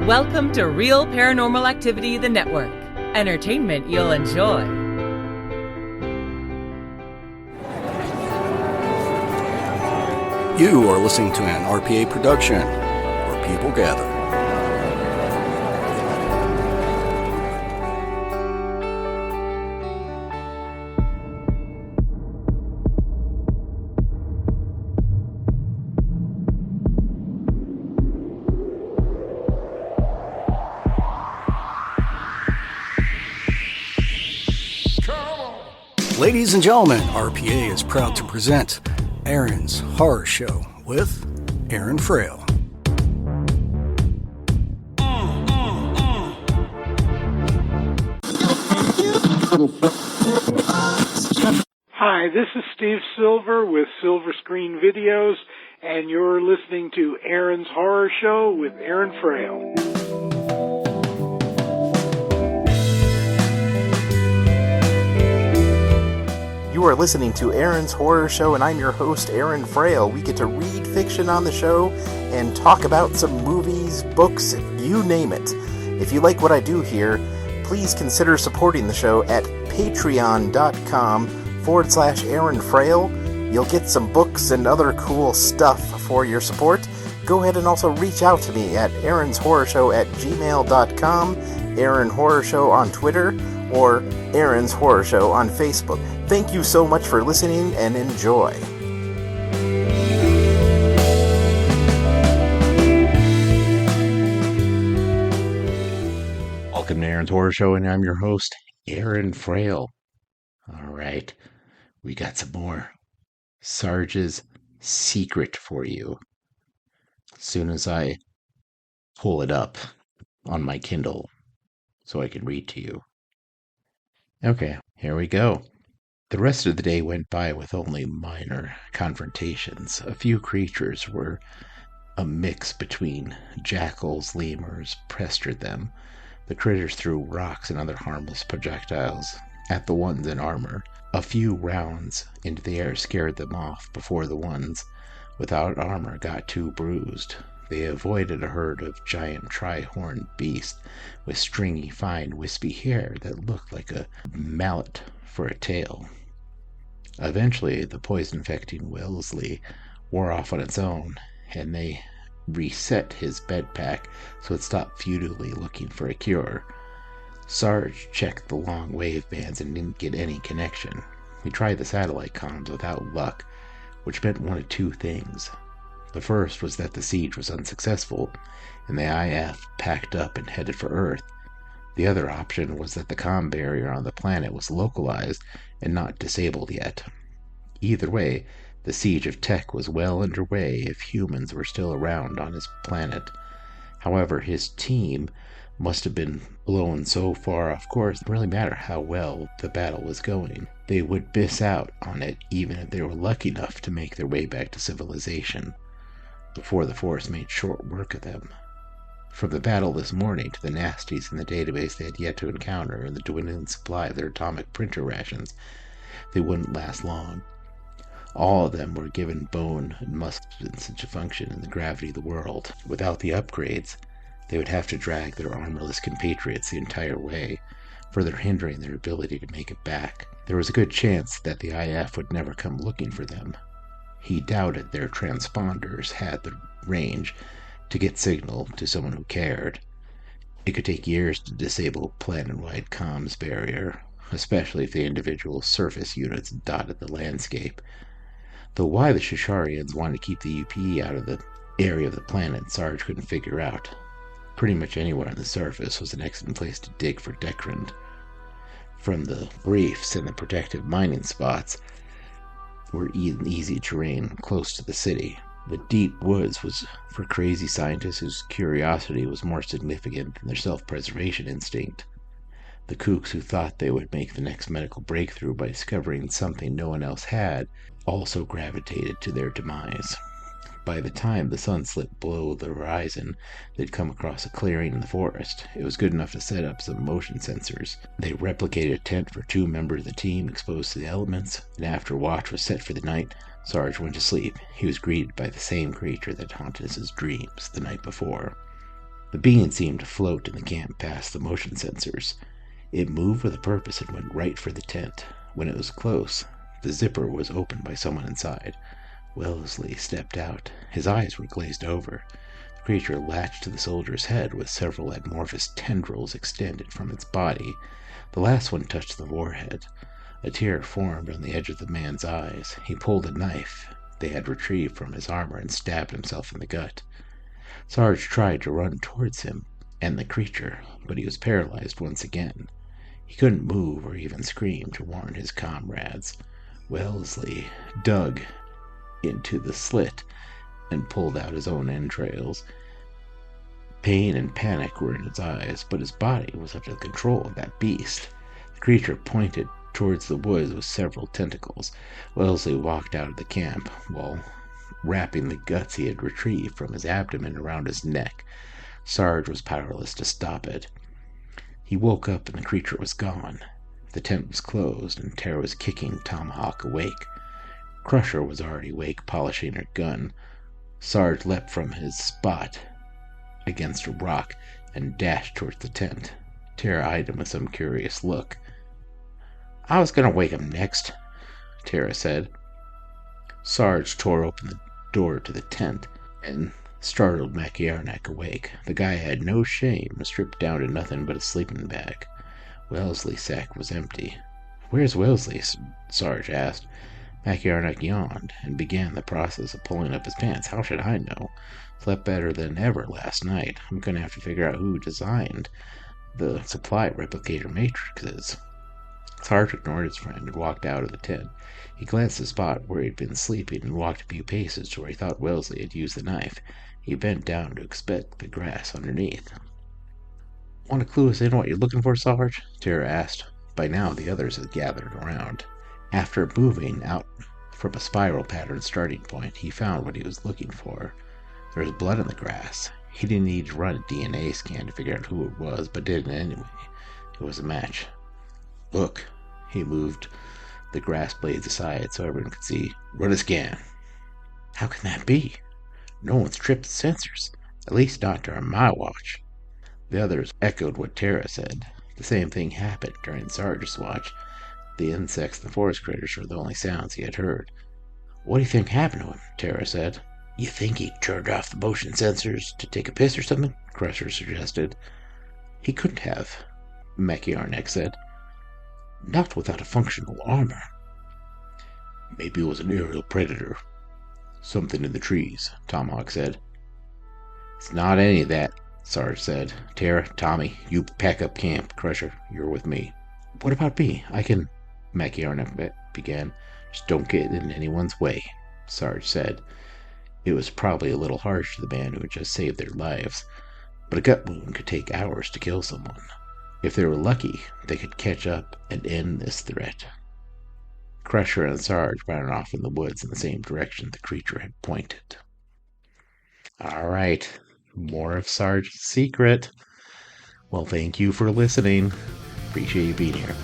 Welcome to Real Paranormal Activity, the network. Entertainment you'll enjoy. You are listening to an RPA production, where people gather. Ladies and gentlemen, RPA is proud to present Aaron's Horror Show with Aaron Frale. Hi, this is Steve Silver with Silver Screen Videos, and you're listening to Aaron's Horror Show with Aaron Frale. You are listening to Aaron's Horror Show, and I'm your host, Aaron Frale. We get to read fiction on the show and talk about some movies, books, you name it. If you like what I do here, please consider supporting the show at patreon.com/Aaron Frale. You'll get some books and other cool stuff for your support. Go ahead and also reach out to me at aaronshorrorshow@gmail.com, Aaron Horror Show on Twitter, or Aaron's Horror Show on Facebook. Thank you so much for listening, and enjoy. Welcome to Aaron's Horror Show, and I'm your host, Aaron Frale. All right, we got some more Sarge's Secret for you. As soon as I pull it up on my Kindle so I can read to you. Okay, here we go. The rest of the day went by with only minor confrontations. A few creatures were a mix between jackals, lemurs, pestered them. The critters threw rocks and other harmless projectiles at the ones in armor. A few rounds into the air scared them off before the ones without armor got too bruised. They avoided a herd of giant tri-horned beasts with stringy, fine, wispy hair that looked like a mallet for a tail. Eventually, the poison-infecting Wellesley wore off on its own, and they reset his bed pack so it stopped futilely looking for a cure. Sarge checked the long wave bands and didn't get any connection. He tried the satellite comms without luck, which meant one of two things. The first was that the siege was unsuccessful, and the IF packed up and headed for Earth. The other option was that the comm barrier on the planet was localized and not disabled yet. Either way, the siege of Tech was well underway if humans were still around on his planet. However, his team must have been blown so far off course it didn't really matter how well the battle was going. They would miss out on it even if they were lucky enough to make their way back to civilization before the Force made short work of them. From the battle this morning to the nasties in the database they had yet to encounter and the dwindling supply of their atomic printer rations, they wouldn't last long. All of them were given bone and muscle to function in the gravity of the world. Without the upgrades, they would have to drag their armorless compatriots the entire way, further hindering their ability to make it back. There was a good chance that the IF would never come looking for them. He doubted their transponders had the range to get signal to someone who cared. It could take years to disable planet-wide comms barrier, especially if the individual surface units dotted the landscape. Though why the Shisharians wanted to keep the UPE out of the area of the planet, Sarge couldn't figure out. Pretty much anywhere on the surface was an excellent place to dig for Dekrand. From the reefs and the protective mining spots were easy terrain close to the city. The deep woods was for crazy scientists whose curiosity was more significant than their self-preservation instinct. The kooks who thought they would make the next medical breakthrough by discovering something no one else had also gravitated to their demise. By the time the sun slipped below the horizon, they'd come across a clearing in the forest. It was good enough to set up some motion sensors. They replicated a tent for 2 members of the team exposed to the elements, and after watch was set for the night, Sarge went to sleep. He was greeted by the same creature that haunted his dreams the night before. The being seemed to float in the camp past the motion sensors. It moved with a purpose and went right for the tent. When it was close, the zipper was opened by someone inside. Wellesley stepped out. His eyes were glazed over. The creature latched to the soldier's head with several amorphous tendrils extended from its body. The last one touched the forehead. A tear formed on the edge of the man's eyes. He pulled a knife they had retrieved from his armor and stabbed himself in the gut. Sarge tried to run towards him and the creature, but he was paralyzed once again. He couldn't move or even scream to warn his comrades. Wellesley dug into the slit and pulled out his own entrails. Pain and panic were in his eyes, but his body was under the control of that beast. The creature pointed towards the woods with several tentacles. Wellesley walked out of the camp while wrapping the guts he had retrieved from his abdomen around his neck. Sarge was powerless to stop it. He woke up and the creature was gone. The tent was closed and Tara was kicking Tomahawk awake. Crusher was already awake, polishing her gun. Sarge leapt from his spot against a rock and dashed towards the tent. Tara eyed him with some curious look. "I was going to wake him next," Tara said. Sarge tore open the door to the tent and startled Maciarnack awake. The guy had no shame, stripped down to nothing but a sleeping bag. Wellesley's sack was empty. "Where's Wellesley?" Sarge asked. Maciarnack yawned and began the process of pulling up his pants. "How should I know? Slept better than ever last night. I'm going to have to figure out who designed the supply replicator matrices." Sarge ignored his friend and walked out of the tent. He glanced at the spot where he had been sleeping and walked a few paces to where he thought Wellesley had used the knife. He bent down to inspect the grass underneath. "Want to clue us in what you're looking for, Sarge?" Tara asked. By now the others had gathered around. After moving out from a spiral pattern starting point, he found what he was looking for. There was blood in the grass. He didn't need to run a DNA scan to figure out who it was, but did it anyway. It was a match. "Look." He moved the grass blades aside so everyone could see. "Run a scan." "How can that be? No one's tripped the sensors. At least not during my watch." The others echoed what Tara said. The same thing happened during Sarge's watch. The insects and the forest critters were the only sounds he had heard. "What do you think happened to him?" Tara said. "You think he turned off the motion sensors to take a piss or something?" Crusher suggested. "He couldn't have," Maciarnack said. "Not without a functional armor." "Maybe it was an aerial predator. Something in the trees," Tomahawk said. "It's not any of that," Sarge said. "Tara, Tommy, you pack up camp. Crusher, you're with me." "What about me? I can..." Maciarnack began. "Just don't get in anyone's way," Sarge said. It was probably a little harsh to the man who had just saved their lives, but a gut wound could take hours to kill someone. If they were lucky, they could catch up and end this threat. Crusher and Sarge ran off in the woods in the same direction the creature had pointed. All right, more of Sarge's secret. Well, thank you for listening. Appreciate you being here.